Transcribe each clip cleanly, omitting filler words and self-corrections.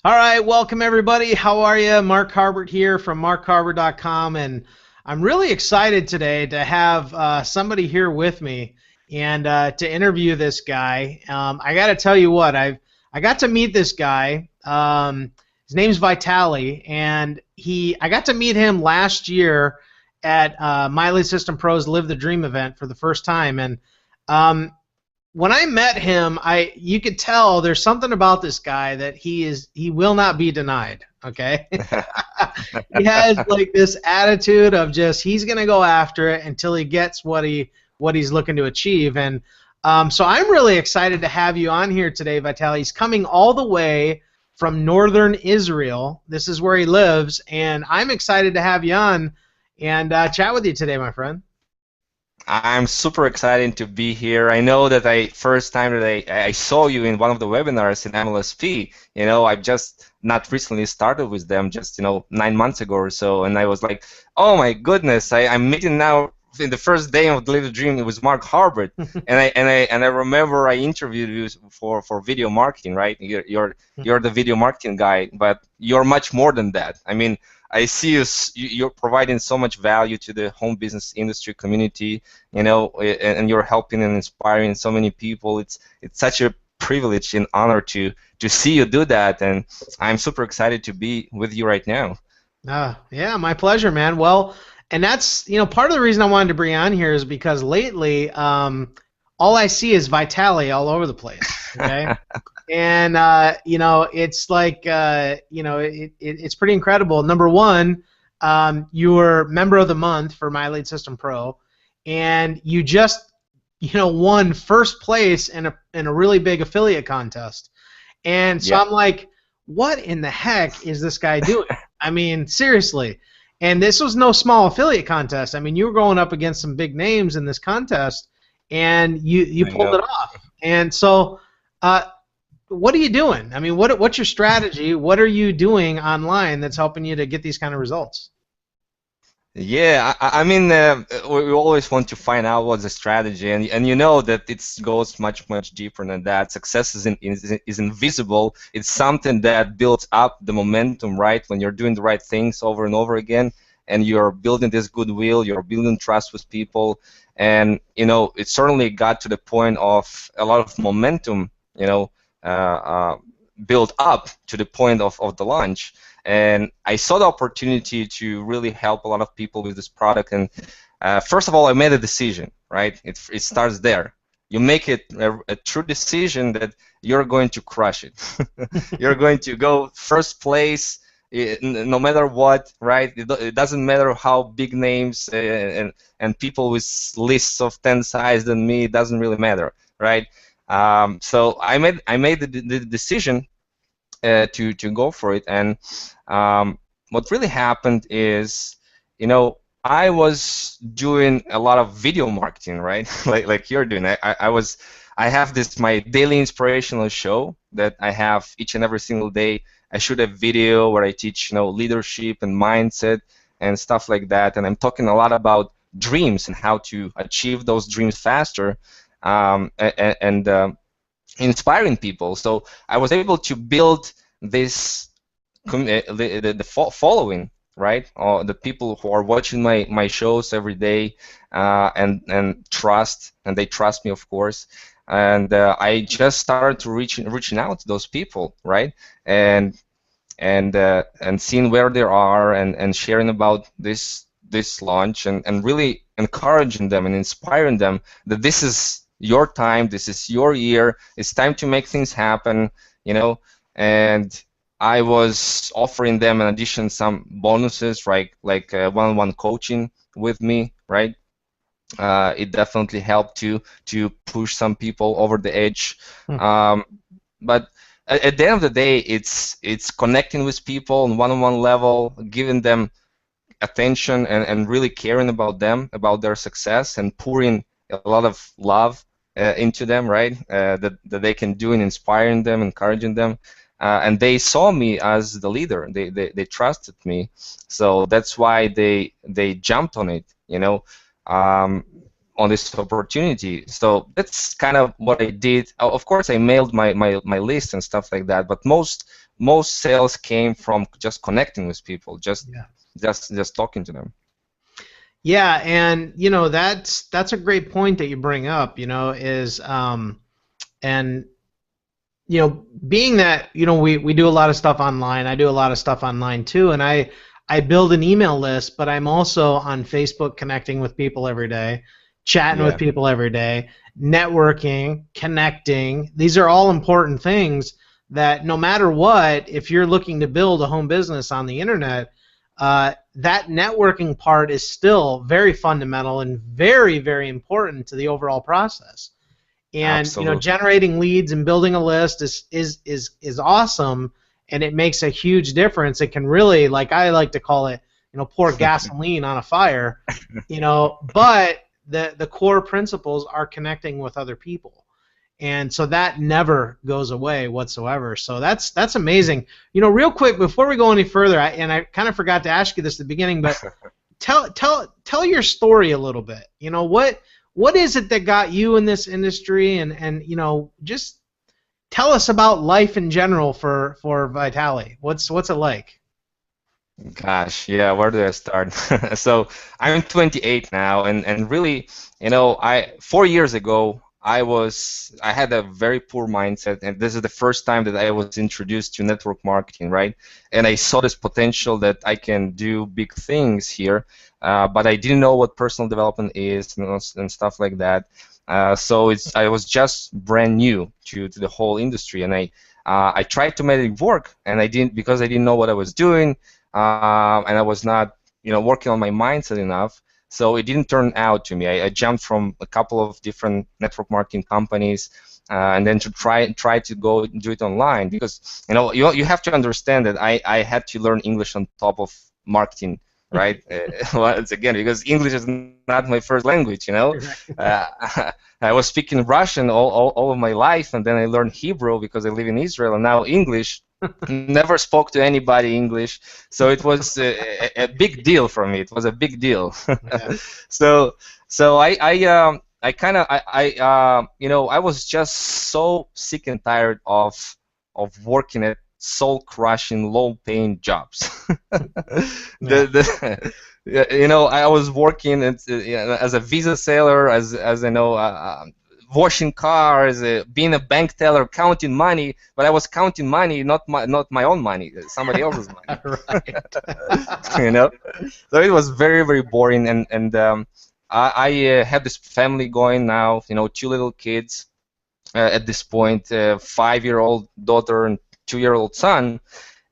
All right, welcome everybody. How are you? Mark Harbert here from markharbert.com, and I'm really excited today to have somebody here with me and to interview this guy. I got to tell you what, I got to meet this guy. His name's Vitaliy, and I got to meet him last year at My Lead System Pro's Live the Dream event for the first time, and um, when I met him, you could tell there's something about this guy that he will not be denied. Okay, he has like this attitude of just he's gonna go after it until he gets what he's looking to achieve. And so I'm really excited to have you on here today, Vitaliy. He's coming all the way from northern Israel. This is where he lives, and I'm excited to have you on and chat with you today, my friend. I'm super excited to be here. I know that first time that I saw you in one of the webinars in MLSP, I've just not recently started with them, just 9 months ago or so, and I was like, oh my goodness, I'm meeting now in the first day of the Little Dream. It was Mark Harbert, and I remember I interviewed you for video marketing, right? You're the video marketing guy, but you're much more than that. I mean, I see you're providing so much value to the home business industry community, and you're helping and inspiring so many people. It's such a privilege and honor to see you do that, and I'm super excited to be with you right now. Yeah, my pleasure, man. Well, and that's part of the reason I wanted to bring you on here is because lately, all I see is Vitaliy all over the place. Okay. And it's like it's pretty incredible. Number one, you were member of the month for My Lead System Pro, and you just won first place in a really big affiliate contest. And so I'm like, what in the heck is this guy doing? I mean, seriously. And this was no small affiliate contest. I mean, you were going up against some big names in this contest, and you pulled it off. And so. What are you doing? I mean, what's your strategy? What are you doing online that's helping you to get these kind of results? Yeah, I mean, we always want to find out what's the strategy, and you know that it goes much deeper than that. Success is invisible. It's something that builds up the momentum, right? When you're doing the right things over and over again, and you're building this goodwill, you're building trust with people, and it certainly got to the point of a lot of momentum, built up to the point of the launch, and I saw the opportunity to really help a lot of people with this product. And first of all, I made a decision, right? It starts there. You make it a true decision that you're going to crush it. You're going to go first place no matter what, right? It doesn't matter how big names and people with lists of 10 size than me, it doesn't really matter, right? So I made the decision to go for it, and what really happened is, I was doing a lot of video marketing, right? like you're doing. I have my daily inspirational show that I have each and every single day. I shoot a video where I teach leadership and mindset and stuff like that, and I'm talking a lot about dreams and how to achieve those dreams faster. And inspiring people. So I was able to build this the following, right? The people who are watching my shows every day and they trust me, of course. And I just started to reaching out to those people, right? And seeing where they are and sharing about this launch and really encouraging them and inspiring them that this is your time, this is your year, it's time to make things happen, and I was offering them in addition some bonuses, right, like one-on-one coaching with me, right? It definitely helped to push some people over the edge. But at the end of the day, it's connecting with people on one-on-one level, giving them attention and really caring about them, about their success, and pouring a lot of love into them, right? That they can do in inspiring them, encouraging them, and they saw me as the leader. They trusted me, so that's why they jumped on it, on this opportunity. So that's kind of what I did. Of course, I mailed my list and stuff like that, but most most sales came from just connecting with people, Yeah. just talking to them. Yeah, and you know that's a great point that you bring up. You know, is and you know, being that you know we do a lot of stuff online. I do a lot of stuff online too, and I build an email list, but I'm also on Facebook connecting with people every day, chatting with Yeah, people every day, networking, connecting. These are all important things that no matter what, if you're looking to build a home business on the internet, that networking part is still very fundamental and very, very important to the overall process. And you know, absolutely. generating leads and building a list is awesome, and it makes a huge difference. It can really, like I like to call it, you know, pour gasoline on a fire, you know. But the core principles are connecting with other people, and so that never goes away whatsoever. So that's amazing. You know, real quick before we go any further, I kind of forgot to ask you this at the beginning, but tell your story a little bit. You know, what is it that got you in this industry, and you know, just tell us about life in general for Vitaliy. What's it like? Gosh, yeah, where do I start? So I'm 28 now, and really, you know, 4 years ago I had a very poor mindset, and this is the first time that I was introduced to network marketing, right? And I saw this potential that I can do big things here, but I didn't know what personal development is, you know, and stuff like that. So I was just brand new to the whole industry, and I tried to make it work, and I didn't because I didn't know what I was doing. And I was not, you know, working on my mindset enough. So it didn't turn out to me. I jumped from a couple of different network marketing companies, and then to try to go do it online, because you know you have to understand that I had to learn English on top of marketing, right? Once again, because English is not my first language, you know. I was speaking Russian all of my life, and then I learned Hebrew because I live in Israel, and now English. Never spoke to anybody English, so it was a big deal for me. It was a big deal. Yeah. so so I kind of you know, I was just so sick and tired of working at soul crushing, low paying jobs. Yeah. You know, I was working as a visa seller, as you know, washing cars, being a bank teller, counting money. But I was counting money, not my own money, somebody else's money. Right. You know, so it was very, very boring. And I have this family going now. You know, two little kids at this point, 5-year-old daughter and 2-year-old son,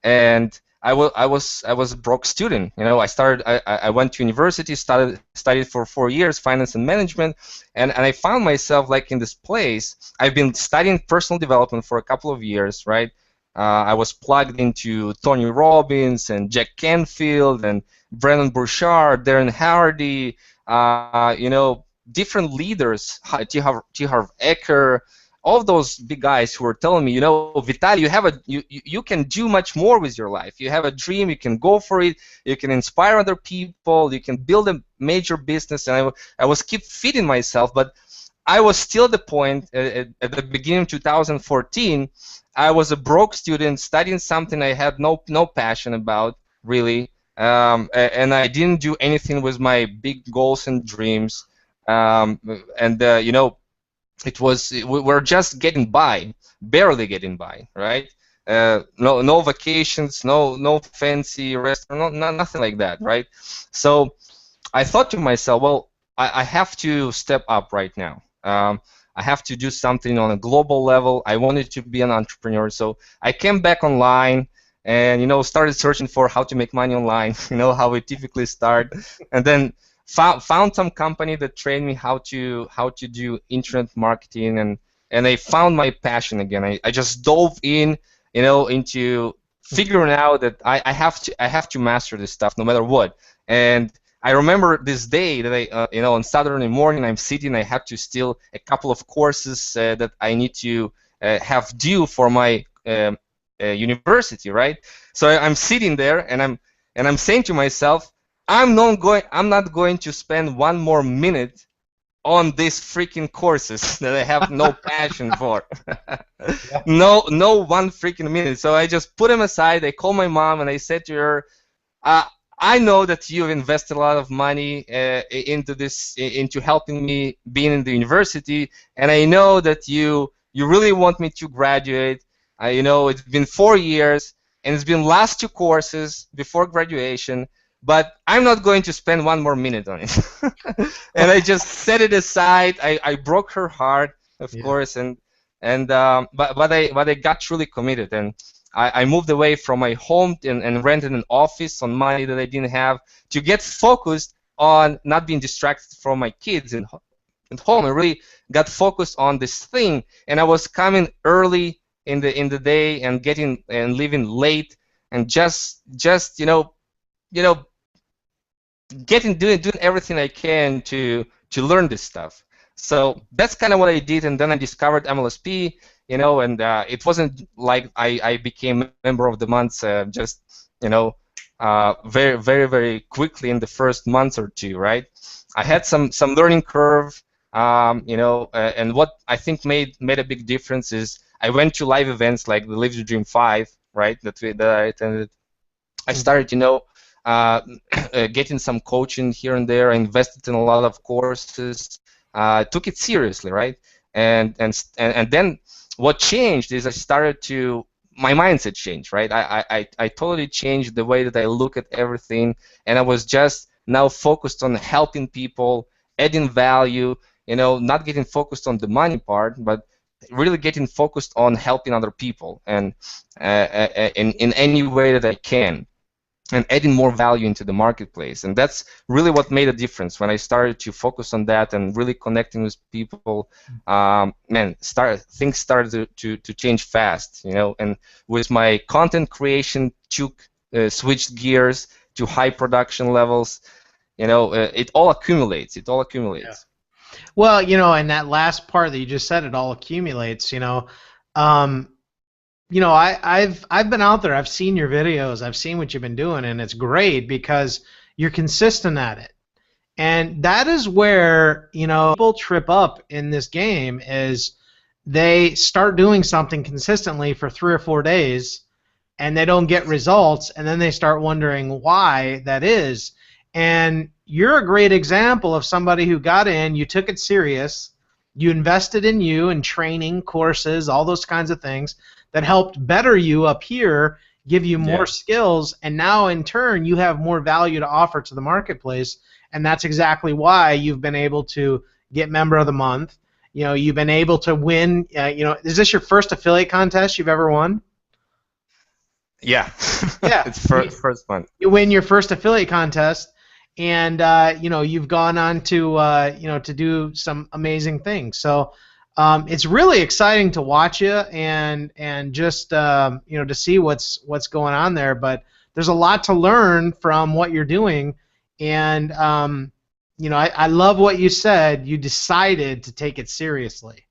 and I was a broke student. You know, I went to university, studied for 4 years finance and management, and I found myself like in this place. I've been studying personal development for a couple of years, right? I was plugged into Tony Robbins and Jack Canfield and Brendon Burchard, Darren Hardy, you know, different leaders, T. Harv Eker, all of those big guys who were telling me, you know, Vitaliy, you can do much more with your life. You have a dream, you can go for it, you can inspire other people, you can build a major business. And I was keep feeding myself, but I was still at the point at the beginning of 2014. I was a broke student studying something I had no passion about, really, and I didn't do anything with my big goals and dreams. You know, we're just getting by, barely getting by, right? No vacations, no fancy restaurant, nothing like that, right? So I thought to myself, well, I have to step up right now. I have to do something on a global level. I wanted to be an entrepreneur, so I came back online and, you know, started searching for how to make money online. You know how we typically start, and then found some company that trained me how to do internet marketing, and I found my passion again. I just dove in, you know, into figuring out that I have to master this stuff no matter what. And I remember this day that you know, on Saturday morning, I'm sitting. I have to steal a couple of courses that I need to have due for my university, right? So I'm sitting there and I'm saying to myself, I'm not going to spend one more minute on these freaking courses that I have no passion for. Yeah. No one freaking minute. So I just put them aside. I called my mom and I said to her, uh, I know that you've invested a lot of money into this, into helping me being in the university, and I know that you really want me to graduate. You know, it's been 4 years, and it's been last 2 courses before graduation, but I'm not going to spend one more minute on it. And I just set it aside. I broke her heart, of Yeah. course, but I got truly committed, and I moved away from my home and rented an office on money that I didn't have to get focused on not being distracted from my kids at home. I really got focused on this thing, and I was coming early in the day and getting and leaving late, and just you know doing everything I can to learn this stuff. So that's kind of what I did, and then I discovered MLSP, and it wasn't like I became a member of the month just very very very quickly in the first month or two, right? I had some learning curve, and what I think made a big difference is I went to live events like the Live Your Dream 5, right? That I attended. I started, getting some coaching here and there. I invested in a lot of courses. Took it seriously, right? And then what changed is my mindset changed, right? I totally changed the way that I look at everything, and I was just now focused on helping people, adding value, not getting focused on the money part, but really getting focused on helping other people and in any way that I can, and adding more value into the marketplace. And that's really what made a difference when I started to focus on that and really connecting with people. Things started to change fast, and with my content creation switched gears to high production levels. It all accumulates. Yeah. Well, and that last part that you just said, it all accumulates. I've been out there. I've seen your videos. I've seen what you've been doing, and it's great because you're consistent at it. And that is where people trip up in this game is they start doing something consistently for 3 or 4 days, and they don't get results, and then they start wondering why that is. And you're a great example of somebody who got in, you took it serious, you invested in you and training, courses, all those kinds of things that helped better you up here, give you more skills, and now in turn you have more value to offer to the marketplace, and that's exactly why you've been able to get Member of the Month. You've been able to win. Is this your first affiliate contest you've ever won? Yeah. Yeah. It's first one. You win your first affiliate contest, and you've gone on to to do some amazing things. So it's really exciting to watch you and just to see what's going on there. But there's a lot to learn from what you're doing, and I love what you said. You decided to take it seriously,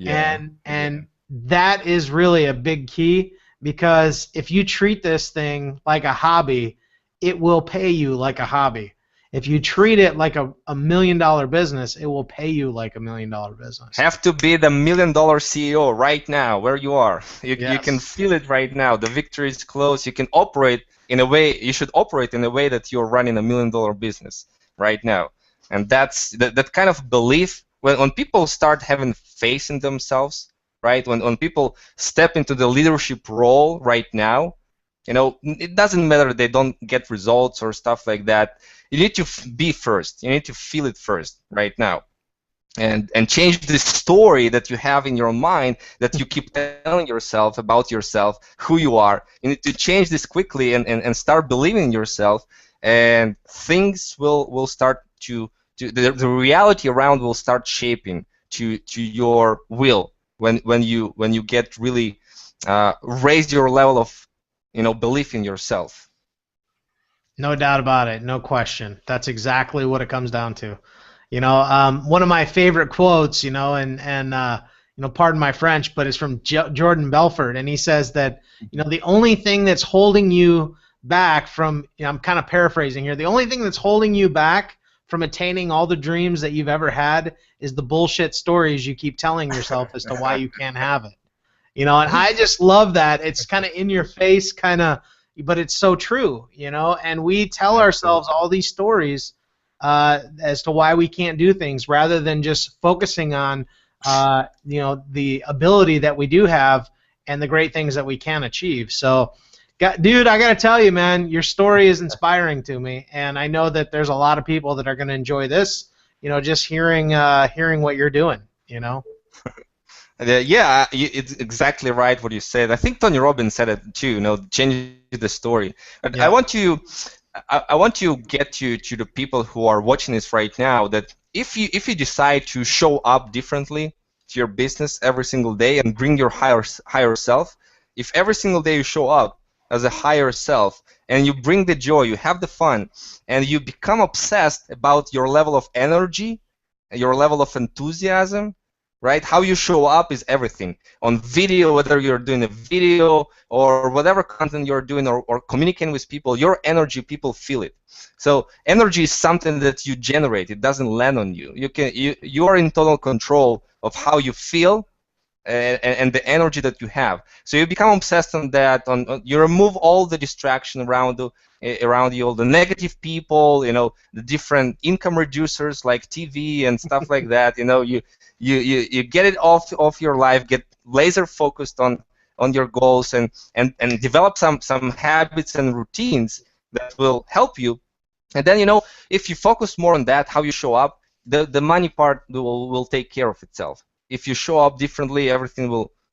and that is really a big key, because if you treat this thing like a hobby, it will pay you like a hobby. If you treat it like a $1 million business, it will pay you like a $1 million business. Have to be the $1 million CEO right now, where you are. You can feel it right now. The victory is close. You can operate in a way. You should operate in a way that you're running a $1 million business right now. And that's that kind of belief. When people start having faith in themselves, right? When people step into the leadership role right now, it doesn't matter they don't get results or stuff like that. You need to be first. You need to feel it first right now, and change the story that you have in your mind that you keep telling yourself about yourself, who you are. You need to change this quickly and start believing in yourself, and things will start the reality around will start shaping to your will when you get really raise your level of belief in yourself. No doubt about it. No question. That's exactly what it comes down to. One of my favorite quotes, and pardon my French, but it's from Jordan Belfort, and he says that, the only thing that's holding you back from, I'm kind of paraphrasing here, the only thing that's holding you back from attaining all the dreams that you've ever had is the bullshit stories you keep telling yourself as to why you can't have it. You know, and I just love that. It's kind of in your face, kind of, but it's so true, you know, and we tell ourselves all these stories as to why we can't do things rather than just focusing on, you know, the ability that we do have and the great things that we can achieve. So, dude, I got to tell you, man, your story is inspiring to me, and I know that there's a lot of people that are going to enjoy this, you know, just hearing what you're doing, you know. Yeah, it's exactly right what you said. I think Tony Robbins said it too. You know, change the story. But yeah. I want to get to the people who are watching this right now that if you decide to show up differently to your business every single day and bring your higher self, if every single day you show up as a higher self and you bring the joy, you have the fun, and you become obsessed about your level of energy, your level of enthusiasm. Right? How you show up is everything. On video, whether you're doing a video or whatever content you're doing or communicating with people, your energy, people feel it. So energy is something that you generate. It doesn't land on you. You are in total control of how you feel and the energy that you have. So you become obsessed on that. You remove all the distraction around you, all the negative people, you know, the different income reducers like TV and stuff like that. You know, you get it off your life, get laser focused on your goals, and develop some habits and routines that will help you. And then, you know, if you focus more on that, how you show up, the money part will take care of itself. If you show up differently, everything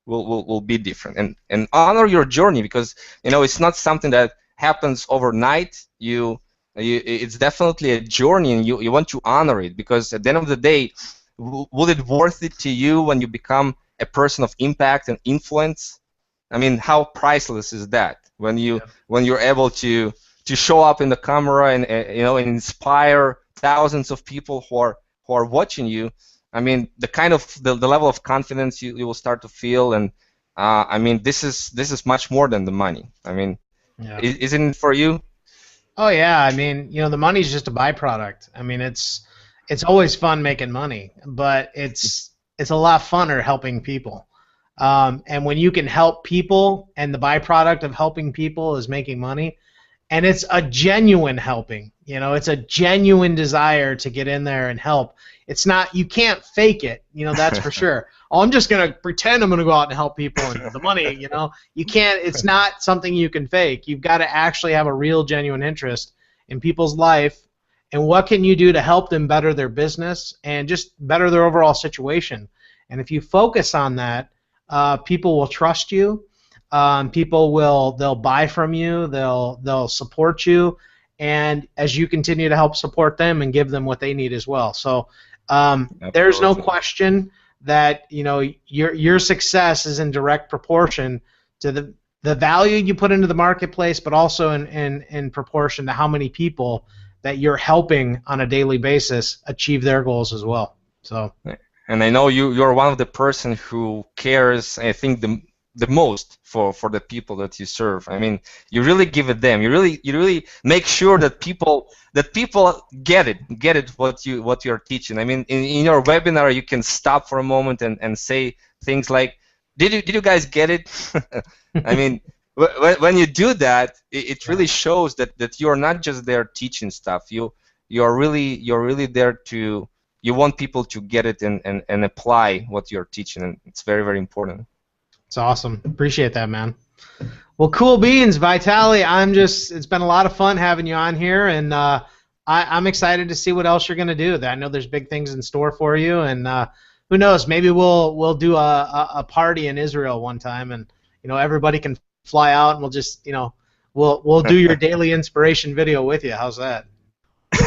will be different. And honor your journey, because, you know, it's not something that happens overnight. It's definitely a journey, and you want to honor it, because at the end of the day, will it worth it to you when you become a person of impact and influence? I mean, how priceless is that when you're able to show up in the camera and you know, and inspire thousands of people who are watching you. I mean, the kind of the level of confidence you will start to feel, and I mean, this is much more than the money. I mean, isn't it for you? Oh yeah, I mean, you know, the money's just a byproduct. I mean, it's always fun making money, but it's a lot funner helping people. And when you can help people, and the byproduct of helping people is making money, and it's a genuine helping, you know, it's a genuine desire to get in there and help. It's not, you can't fake it, you know, that's for sure. Oh, I'm just going to pretend I'm going to go out and help people and the money, you know. You can't, it's not something you can fake. You've got to actually have a real, genuine interest in people's life, and what can you do to help them better their business and just better their overall situation. And if you focus on that, people will trust you. They'll buy from you. They'll support you, and as you continue to help support them and give them what they need as well. So there's no question that, you know, your success is in direct proportion to the value you put into the marketplace, but also in proportion to how many people that you're helping on a daily basis achieve their goals as well. So. And I know you're one of the person who cares, I think, the most for the people that you serve. I mean, you really give it them. You really make sure that people get it what you're teaching. I mean, in your webinar, you can stop for a moment and say things like, did you guys get it? I mean, when you do that, it really shows that you're not just there teaching stuff. You're really there to, you want people to get it and apply what you're teaching, and it's very, very important. It's awesome. Appreciate that, man. Well, cool beans, Vitaliy. It's been a lot of fun having you on here, and I'm excited to see what else you're going to do. I know there's big things in store for you, and who knows, maybe we'll do a party in Israel one time, and, you know, everybody can fly out, and we'll just, you know, we'll do your daily inspiration video with you. How's that?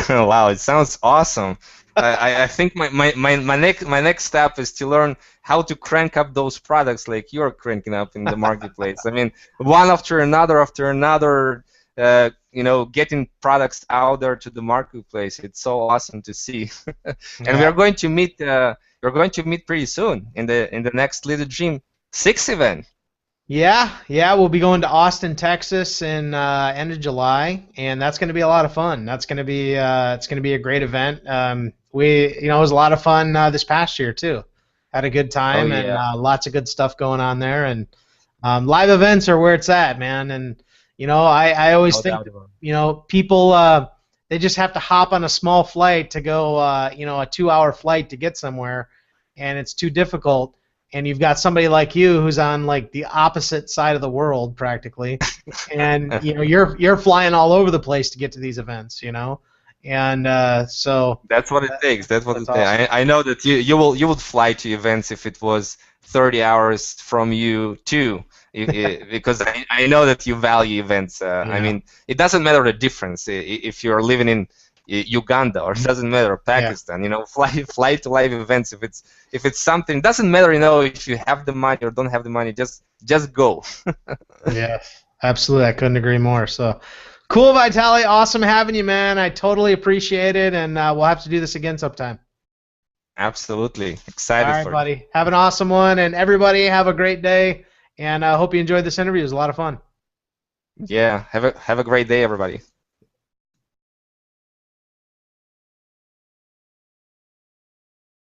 Wow, it sounds awesome. I think my next step is to learn how to crank up those products like you're cranking up in the marketplace. I mean, one after another, you know, getting products out there to the marketplace. It's so awesome to see. And we're going to meet. We're going to meet pretty soon in the next Little Dream 6 event. Yeah, we'll be going to Austin, Texas in end of July, and that's going to be a lot of fun. That's going to be it's going to be a great event. It was a lot of fun this past year too. Had a good Oh time and yeah, lots of good stuff going on there. And live events are where it's at, man. And I always no think doubt about it. people they just have to hop on a small flight to go a 2-hour flight to get somewhere, and it's too difficult. And you've got somebody like you who's on like the opposite side of the world practically, and you're flying all over the place to get to these events, and so That's what it takes. That's what it that's takes. awesome. I know that you would fly to events if it was 30 hours from you too, because I know that you value events. I Yeah, mean, it doesn't matter the difference if you're living in Uganda or it doesn't matter yeah, Pakistan. Fly to live events if it's something. It doesn't matter. If you have the money or don't have the money. Just go. yeah, absolutely. I couldn't agree more. So cool, Vitali. Awesome having you, man. I totally appreciate it, and we'll have to do this again sometime. Absolutely All excited right, for it. buddy. Have an awesome one, and everybody have a great day. And I hope you enjoyed this interview. It was a lot of fun. Yeah. Have a great day, everybody.